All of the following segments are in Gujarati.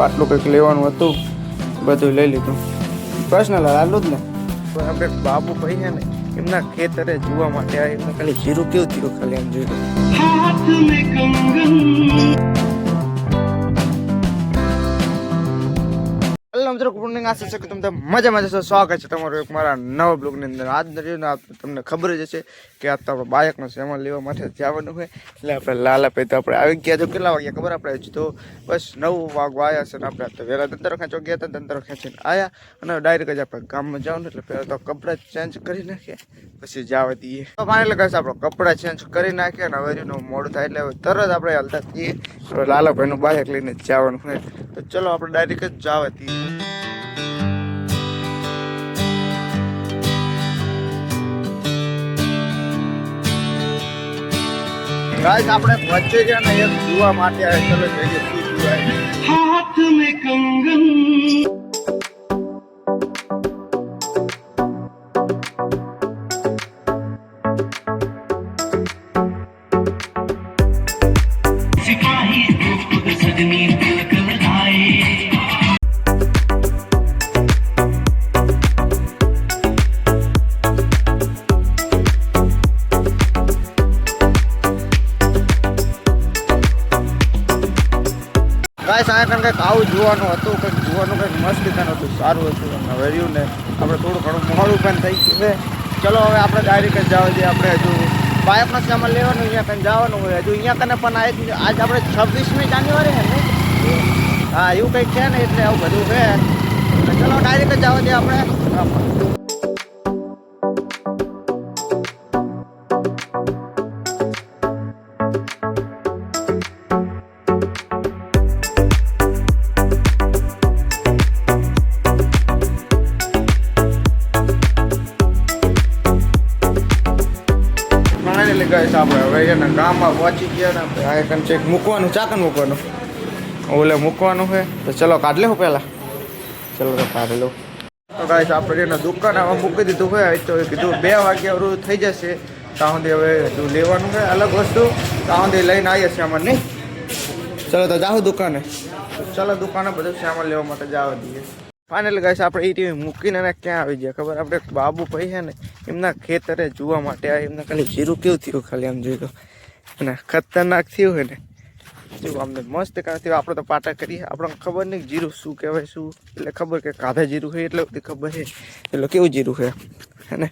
આટલું કંઈક લેવાનું હતું, બધું લઈ લીધું. પર્સનલ આટલું જ ને. આપણે બાબુ ભાઈ છે ને, એમના ખેતરે જોવા માટે આ એમને ખાલી જીરું કેવું થયું ખાલી આમ જોયું. મિત્રો ગુડ મોર્નિંગ, આશા છે કે તમે મજામાં જશો. સ્વાગત છે તમારું એક મારા નવા બ્લોગની અંદર. આજના તમને ખબર જ હશે કે આજ તો આપણે બાઇકનો સામાન લેવા માટે જવાનું હોય, એટલે આપણે લાલાભાઈ તો આપણે આવી ગયા. જો કેટલા વાગ્યા ખબર આપણે હજુ તો બસ 9 વાગવા આવ્યા છે ને આપણે તો વહેલા દંતરો ખેંચવા ગયા હતા. દંતરો ખેંચીને આવ્યા અને ડાયરેક્ટ જ આપણે ગામમાં જવાનું, એટલે પહેલાં તો કપડાં ચેન્જ કરી નાખીએ પછી જવા દઈએ. તો ફાઇનલ કહે છે આપણે કપડાં ચેન્જ કરી નાખીએ અને હવે મોડું થાય એટલે હવે તરત આપણે હાલતા જઈએ. લાલાભાઈનું બાઇક લઈને જવાનું હોય તો ચલો આપણે ડાયરેક્ટ જ જવા દઈએ. ગાઈસ આપણે વચ્ચે છે ને એક જોવા માટે આવે, ચલો જઈએ શું જોવાય. હાથ મે કંગન સિપાહી ખુદ સજની તિલક લગાએ. ગાઈસ આ કંઈક આવું જોવાનું હતું, કંઈક મસ્ત હતું, સારું હતું. અને હવે રહ્યું ને આપણે થોડું ઘણું મોડું પણ થઈ ગયું છે. ચલો હવે આપણે ડાયરેક્ટ જવા દઈએ. આપણે હજુ બાઇકનો સામાન લેવાનું, અહીંયા કંઈ જવાનું હોય. હજુ અહીંયા કને પણ આજ આપણે 26મી જાન્યુઆરી છે ને, હા એવું કંઈક છે ને, એટલે આવું બધું છે. ચલો ડાયરેક્ટ જવા દઈએ આપણે. ગાઈસ આપણે હવે એને ગામમાં પહોંચી ગયા ને, આ કંઈ ચેક મૂકવાનું, ચાકન મૂકવાનું, ઓલે મૂકવાનું છે. તો ચલો કાઢ લેવું પહેલાં, ચલો તો કાઢી લઉં. તો ગાઈસ આપણે એને દુકાન હવે મૂકી દીધું હોય, તો કીધું 2 વાગ્યા રૂ થઈ જશે ત્યાં સુધી હવે હજુ લેવાનું છે અલગ વસ્તુ, ત્યાં સુધી લઈને આવીએ છીએ આમાં નહીં. ચલો તો જાઓ દુકાને. ચલો દુકાને બધું સામાન લેવા માટે જવા દઈએ. ફાઇનલી ગાઈસ આપણે એ ટીવી મૂકીને ક્યાં આવી ગયા ખબર, આપણે બાબુ ભાઈ છે ને એમના ખેતરે જોવા માટે આ એમને ખાલી જીરું કેવું થયું ખાલી આમ જોયું તો, અને ખતરનાક થયું હોય ને જેવું અમને મસ્ત કાંઈ થયું. આપણે તો પાટા કરીએ, આપણને ખબર નહીં જીરું શું કહેવાય શું, એટલે ખબર કે કાધા જીરું હોય એટલે બધી ખબર છે, એટલે કેવું જીરું છે અને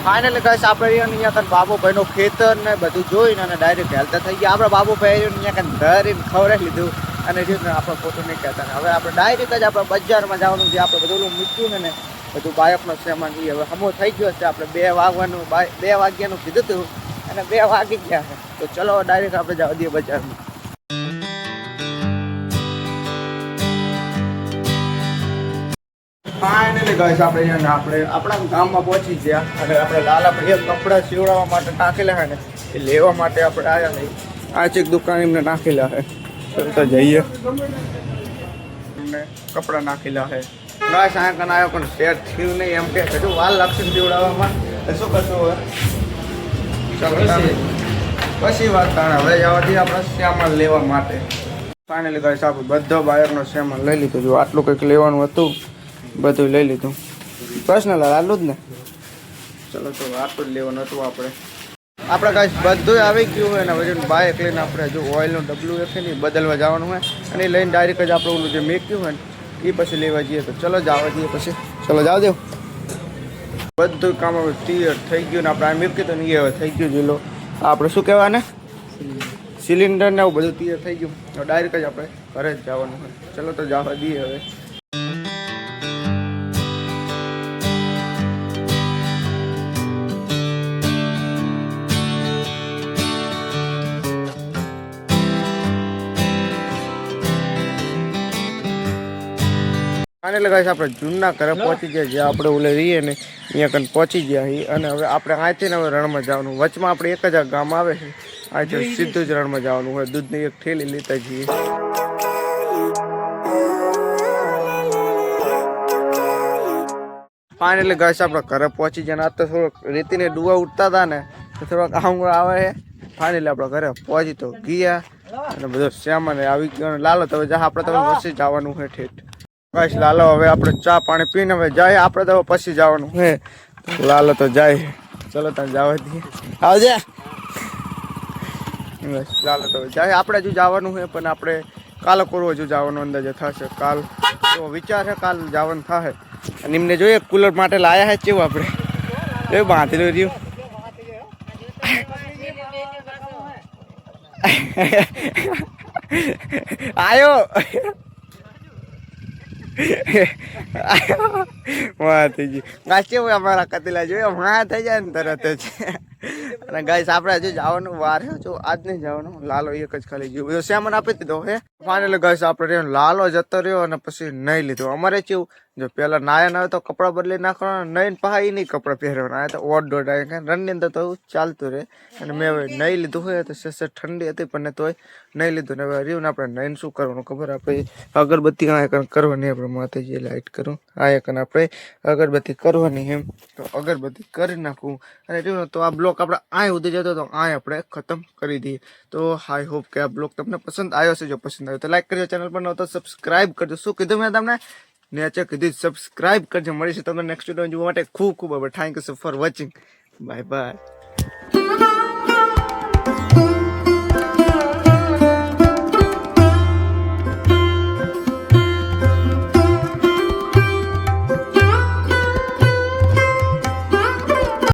ફાઇનલી ગાઈસ આપણે અહીંયા કાંઈ બાબુભાઈનું ખેતર ને બધું જોઈને અને ડાયરેક્ટ હેલતા થઈ ગયા. આપણે બાબુભાઈ અહીંયા કાંઈ ધરીને ખવડાવી લીધું અને જે આપણે ફોટો નહીં કહેતા ને હવે આપણે ડાયરેક્ટ જ આપણે બજારમાં જવાનું છે. આપણે બધું મૂક્યું ને બધું બાઇકનો સામાન એ હવે હમો થઈ ગયો છે. આપણે 2 વાગ્યાનું કીધું હતું અને 2 વાગી ગયા છે. તો ચલો ડાયરેક્ટ આપણે જવા દઈએ બજારમાં. ફાઇનલી ગાઈસ આપણે આપણા ગામમાં પહોંચી ગયા અને આપણે લાલાભાઈએ કપડાં સીવડાવવા માટે નાખેલા છે ને એ લેવા માટે આપણે આવ્યા નહીં. આ ચેક દુકાન એમને નાખેલા છે, તો જઈએ. અમને કપડાં નાખેલા છે ગાઈસ. આ કન આવ્યો પણ સેટ થયું નહીં, એમ કે હજુ વાર લાગશે સીવડાવવામાં. શું કરશું હવે, ચાલો પછી વાત તાણે હવે જવા દઈએ આપણે સામાન લેવા માટે. ફાઇનલી ગાઈસ આપણે બધો બાઇકનો સામાન લઈ લીધું. જો આટલું કંઈક લેવાનું હતું, બધું લઈ લીધું. પર્સનલ આટલું જ ને. ચલો તો આટલું જ લેવાનું હતું આપણે ગાઈસ બધું આવી ગયું હોય ને હવે બાઇક લઈને આપણે હજુ ઓઇલનું ડબલું છે ને બદલવા જવાનું હોય અને એ લઈને ડાયરેક્ટ જ આપણે ઓલું જે મેક્યું હોય ને એ પછી લેવા જઈએ. તો ચલો જવા દઈએ પછી. ચલો જાવ દેવ. બધું કામ હવે ક્લિયર થઈ ગયું ને આપણે આ મેક્યું તો નહીં હવે થઈ ગયું. જોઈ લો આપણે શું કહેવાય ને સિલિન્ડર ને એવું બધું ક્લિયર થઈ ગયું. તો ડાયરેક્ટ જ આપણે ઘરે જ જવાનું હોય. ચલો તો જવા દઈએ હવે. એટલે ગાઈસ આપણે જૂના ઘરે પહોંચી ગયા, જ્યાં આપણે ઓલે રહીએ ને અહીંયા કંઈ પહોંચી ગયા અને હવે આપણે અહીંથી ને હવે રણમાં જવાનું. વચમાં આપણે એક જ ગામ આવે છે, અહીંથી સીધું જ રણમાં જવાનું હોય. દૂધની એક થેલી લેતા જઈએ. ફાઇનલી ગાઈસ આપણે ઘરે પહોંચી ગયા. આજ તો થોડોક રેતીને ડુવા ઉઠતા હતા ને તો થોડોક આંગળો આવે છે. ફાઇનલી આપણે ઘરે પહોંચી તો ગયા અને બધો સામાન આવી ગયો. લાલો તો હવે આપણે તો પછી જવાનું છે ઠેઠ. બસ લાલો હવે આપણે ચા પાણી પીને હવે જાય. આપણે તો પછી જવાનું છે. લાલો તો જાય. ચલો તમે જવા દઈએ. આવજે. બસ લાલો તો જાય. આપણે હજુ જવાનું છે પણ આપણે કાલે કરવો હજુ જવાનું અંદાજે થશે. કાલ તો વિચાર છે કાલ જવાનું થશે. અને એમને જોઈએ કુલર માટે લાયા છે કેવું આપણે એ બાંધેલું રહ્યું. આયો વાહ થઈ ગઈ ગાય કેવું અમારા કતેલા જોઈએ વાહ થઈ જાય ને તરત જ. અને ગાઈસ આપણે હજુ જવાનું વાર છે. જો આજ નહીં જવાનું. લાલો એક જ ખાલી ગયું બધો સામાન આપી દીધો હે ફાઇનલી. ગાઈસ આપણે લાલો જતો રહ્યો અને પછી નહીં લીધું. અમારે કેવું જો પેલા નાયા ના હોય તો કપડાં બદલી નાખવાના. નહીં પહાઈ નહીં કપડાં પહેરવાના. આ તો ઓટ દોડ રનની અંદર તો ચાલતું રહે. અને મેં હવે નહીં લીધું હોય તો ઠંડી હતી પણ તોય નહીં લીધું. ને હવે રહ્યું ને આપણે નહીં શું કરવાનું ખબર. આપણે અગરબત્તી આ કરવાની. આપણે માતાજી લાઈટ કરું આ આપણે અગરબત્તી કરવાની એમ. તો અગરબત્તી કરી નાખું. અને રહ્યું તો આ બ્લોક આપણે આ ઉધી જતો તો આ આપણે ખતમ કરી દઈએ. તો આઈ હોપ કે આ બ્લોગ તમને પસંદ આવ્યો છે. જો પસંદ આવ્યો તો લાઈક કરજો. ચેનલ પર ન તો સબસ્ક્રાઈબ કરજો. શું કીધું મેં તમને નેચે કીધું સબસ્ક્રાઈબ કરજો. મળીશું તમને નેક્સ્ટ વિડીયો જોવા માટે ખૂબ ખૂબ thank you for watching. Bye bye.